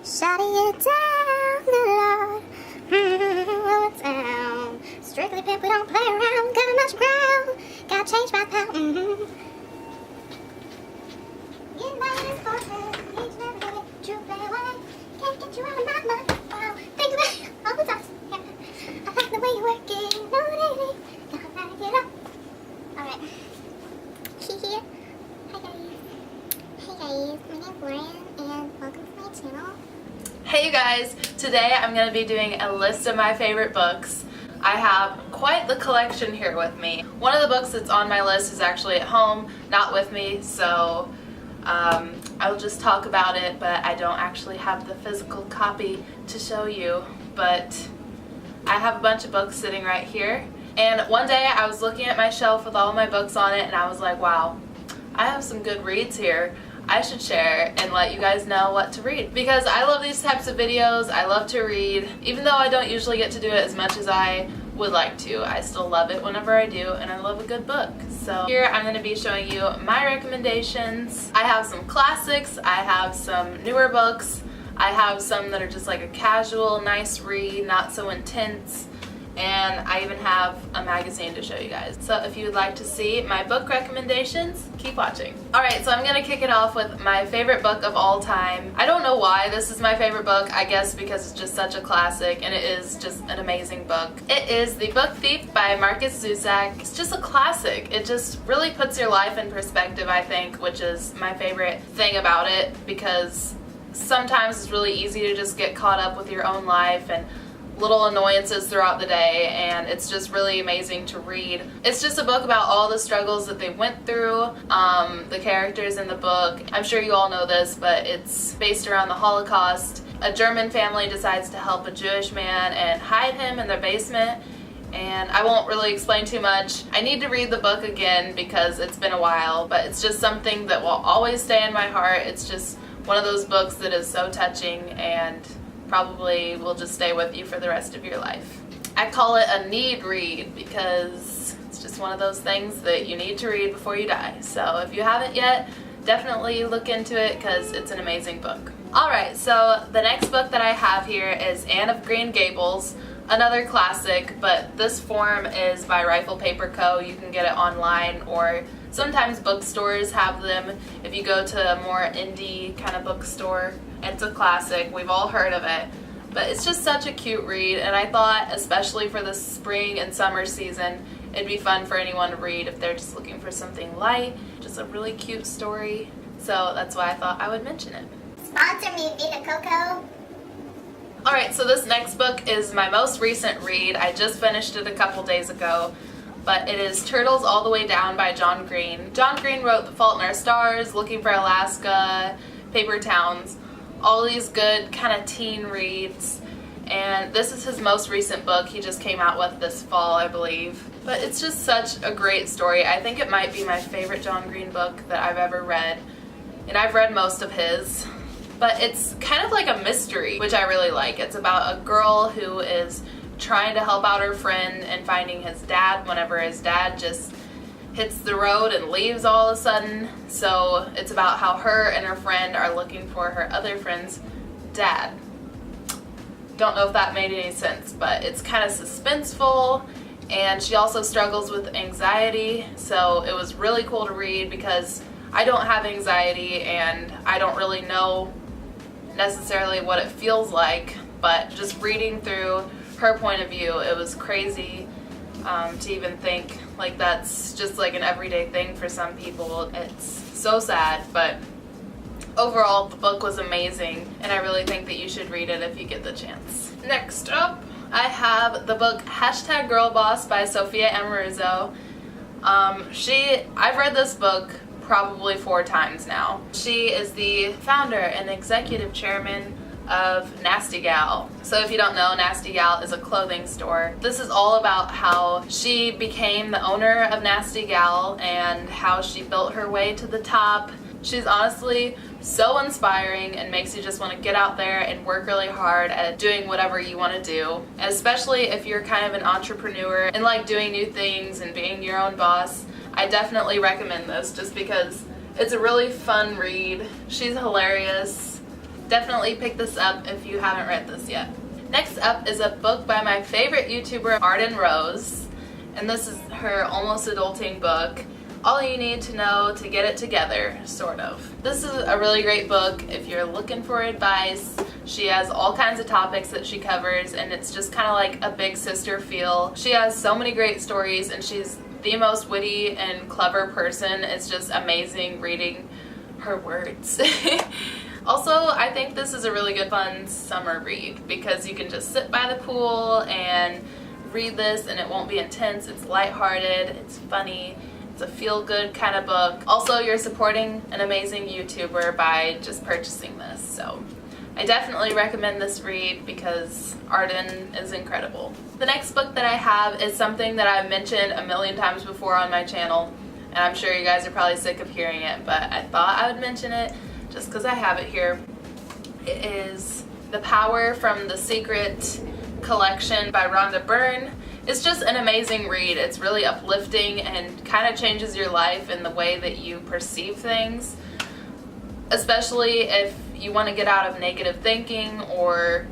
Shutting it down, the Lord, down. Strictly pimp, we don't play around. Got much ground, gotta change my pound. You know it's important, each and every day. True play away, can't get you out of my mind. Wow, think about it all the time. Yeah. I like the way you work it, no lady. Gotta back it up. Alright. Here. Hi guys. Hey guys, my name's Lauren and welcome to my channel. Hey you guys, today I'm going to be doing a list of my favorite books. I have quite the collection here with me. One of the books that's on my list is actually at home, not with me, so I'll just talk about it, but I don't actually have the physical copy to show you. But I have a bunch of books sitting right here, and one day I was looking at my shelf with all my books on it and I was like, wow, I have some good reads here. I should share and let you guys know what to read, because I love these types of videos. I love to read, even though I don't usually get to do it as much as I would like to. I still love it whenever I do, and I love a good book. So here I'm going to be showing you my recommendations. I have some classics, I have some newer books, I have some that are just like a casual, nice read, not so intense, and I even have a magazine to show you guys. So if you would like to see my book recommendations, keep watching. Alright, so I'm going to kick it off with my favorite book of all time. I don't know why this is my favorite book, I guess because it's just such a classic and it is just an amazing book. It is The Book Thief by Marcus Zusak. It's just a classic. It just really puts your life in perspective, I think, which is my favorite thing about it, because sometimes it's really easy to just get caught up with your own life and little annoyances throughout the day, and it's just really amazing to read. It's just a book about all the struggles that they went through, the characters in the book. I'm sure you all know this, but it's based around the Holocaust. A German family decides to help a Jewish man and hide him in their basement, and I won't really explain too much. I need to read the book again because it's been a while, but it's just something that will always stay in my heart. It's just one of those books that is so touching and probably will just stay with you for the rest of your life. I call it a need read because it's just one of those things that you need to read before you die. So if you haven't yet, definitely look into it because it's an amazing book. Alright, so the next book that I have here is Anne of Green Gables, another classic, but this form is by Rifle Paper Co. You can get it online, or sometimes bookstores have them if you go to a more indie kind of bookstore. It's a classic, we've all heard of it, but it's just such a cute read, and I thought especially for the spring and summer season it'd be fun for anyone to read if they're just looking for something light, just a really cute story. So that's why I thought I would mention it. Sponsor me, Vita Coco. Alright, so this next book is my most recent read. I just finished it a couple days ago, but it is Turtles All the Way Down by John Green. John Green wrote The Fault in Our Stars, Looking for Alaska, Paper Towns, all these good kind of teen reads, and this is his most recent book. He just came out with this fall, I believe. But it's just such a great story. I think it might be my favorite John Green book that I've ever read, and I've read most of his. But it's kind of like a mystery, which I really like. It's about a girl who is trying to help out her friend and finding his dad whenever his dad just hits the road and leaves all of a sudden. So it's about how her and her friend are looking for her other friend's dad. Don't know if that made any sense, but it's kind of suspenseful, and she also struggles with anxiety, so it was really cool to read because I don't have anxiety and I don't really know necessarily what it feels like, but just reading through her point of view, it was crazy to even think like that's just like an everyday thing for some people. It's so sad, but overall the book was amazing, and I really think that you should read it if you get the chance. Next up, I have the book #Girlboss by Sophia Amoruso. I've read this book probably 4 times now. She is the founder and executive chairman of Nasty Gal. So if you don't know, Nasty Gal is a clothing store. This is all about how she became the owner of Nasty Gal and how she built her way to the top. She's honestly so inspiring and makes you just want to get out there and work really hard at doing whatever you want to do. And especially if you're kind of an entrepreneur and like doing new things and being your own boss, I definitely recommend this just because it's a really fun read. She's hilarious. definitely pick this up if you haven't read this yet. Next up is a book by my favorite YouTuber, Arden Rose, and this is her almost adulting book, All You Need to Know to Get It Together, sort of. This is a really great book if you're looking for advice. She has all kinds of topics that she covers, and it's just kind of like a big sister feel. She has so many great stories, and she's the most witty and clever person. It's just amazing reading her words. Also, I think this is a really good fun summer read because you can just sit by the pool and read this and it won't be intense. It's lighthearted, it's funny, it's a feel-good kind of book. Also, you're supporting an amazing YouTuber by just purchasing this, so I definitely recommend this read because Arden is incredible. The next book that I have is something that I've mentioned a million times before on my channel, and I'm sure you guys are probably sick of hearing it, but I thought I would mention it just because I have it here. It is The Power from the Secret collection by Rhonda Byrne. It's just an amazing read. It's really uplifting and kind of changes your life in the way that you perceive things, especially if you want to get out of negative thinking or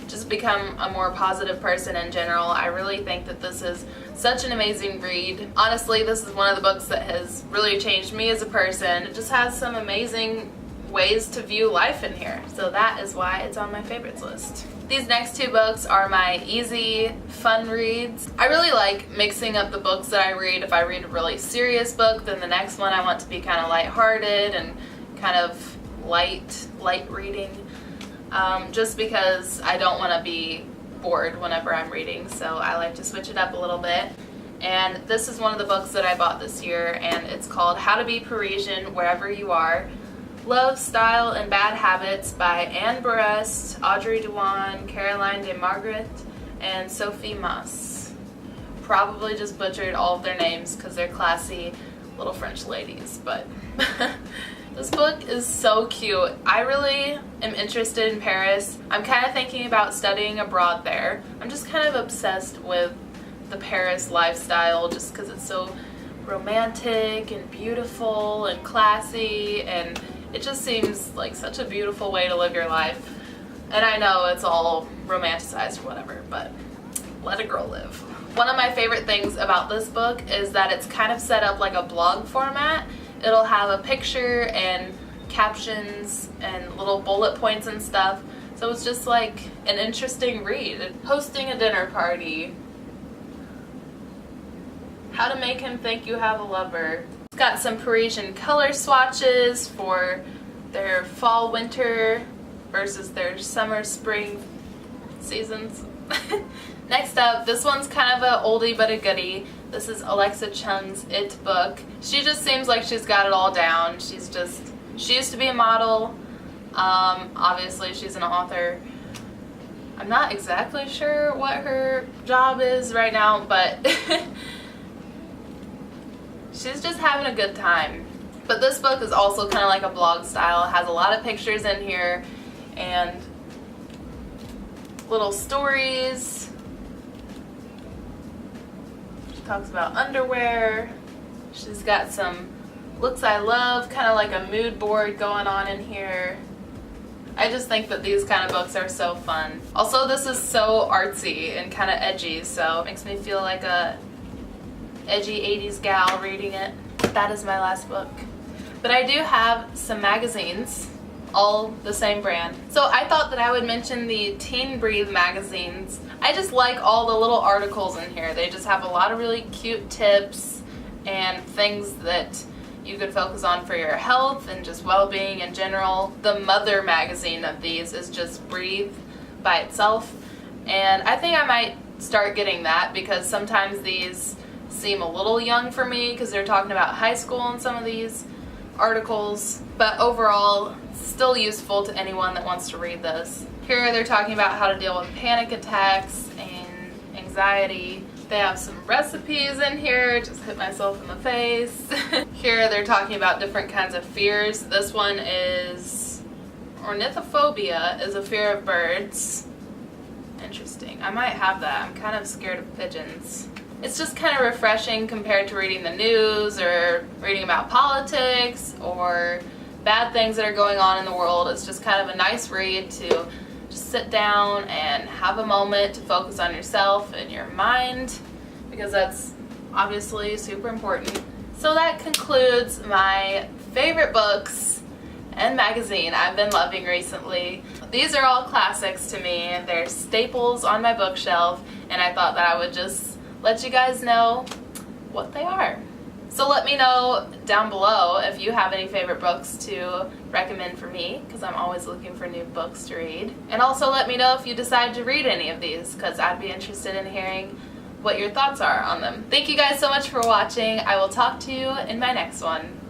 just become a more positive person in general. I really think that this is such an amazing read. Honestly, this is one of the books that has really changed me as a person. It just has some amazing ways to view life in here, so that is why it's on my favorites list. These next two books are my easy, fun reads. I really like mixing up the books that I read. If I read a really serious book, then the next one I want to be kind of lighthearted and kind of light reading, just because I don't want to be bored whenever I'm reading, so I like to switch it up a little bit. And this is one of the books that I bought this year, and it's called How to Be Parisian Wherever You Are. Love, Style, and Bad Habits by Anne Burrest, Audrey Dewan, Caroline de Margaret, and Sophie Mass. Probably just butchered all of their names because they're classy little French ladies, but this book is so cute. I really am interested in Paris. I'm kind of thinking about studying abroad there. I'm just kind of obsessed with the Paris lifestyle just because it's so romantic and beautiful and classy, and it just seems like such a beautiful way to live your life. And I know it's all romanticized or whatever, but let a girl live. One of my favorite things about this book is that it's kind of set up like a blog format. It'll have a picture and captions and little bullet points and stuff. So it's just like an interesting read. Hosting a dinner party. How to make him think you have a lover. It's got some Parisian color swatches for their fall, winter versus their summer, spring seasons. Next up, this one's kind of a oldie but a goodie. This is Alexa Chung's It book. She just seems like she's got it all down. She used to be a model. Obviously she's an author. I'm not exactly sure what her job is right now, but she's just having a good time. But this book is also kind of like a blog style. It has a lot of pictures in here and little stories. She talks about underwear. She's got some looks I love, kind of like a mood board going on in here. I just think that these kind of books are so fun. Also, this is so artsy and kind of edgy, so it makes me feel like a edgy 80s gal reading it. That is my last book. But I do have some magazines, all the same brand. So I thought that I would mention the Teen Breathe magazines. I just like all the little articles in here. They just have a lot of really cute tips and things that you can focus on for your health and just well-being in general. The mother magazine of these is just Breathe by itself, and I think I might start getting that because sometimes these seem a little young for me because they're talking about high school in some of these articles, but overall still useful to anyone that wants to read this. Here they're talking about how to deal with panic attacks and anxiety. They have some recipes in here, just hit myself in the face. Here they're talking about different kinds of fears. This one is ornithophobia, is a fear of birds. Interesting. I might have that. I'm kind of scared of pigeons. It's just kind of refreshing compared to reading the news or reading about politics or bad things that are going on in the world. It's just kind of a nice read to just sit down and have a moment to focus on yourself and your mind, because that's obviously super important. So that concludes my favorite books and magazine I've been loving recently. These are all classics to me. They're staples on my bookshelf, and I thought that I would just let you guys know what they are. So let me know down below if you have any favorite books to recommend for me, because I'm always looking for new books to read. And also let me know if you decide to read any of these, because I'd be interested in hearing what your thoughts are on them. Thank you guys so much for watching. I will talk to you in my next one.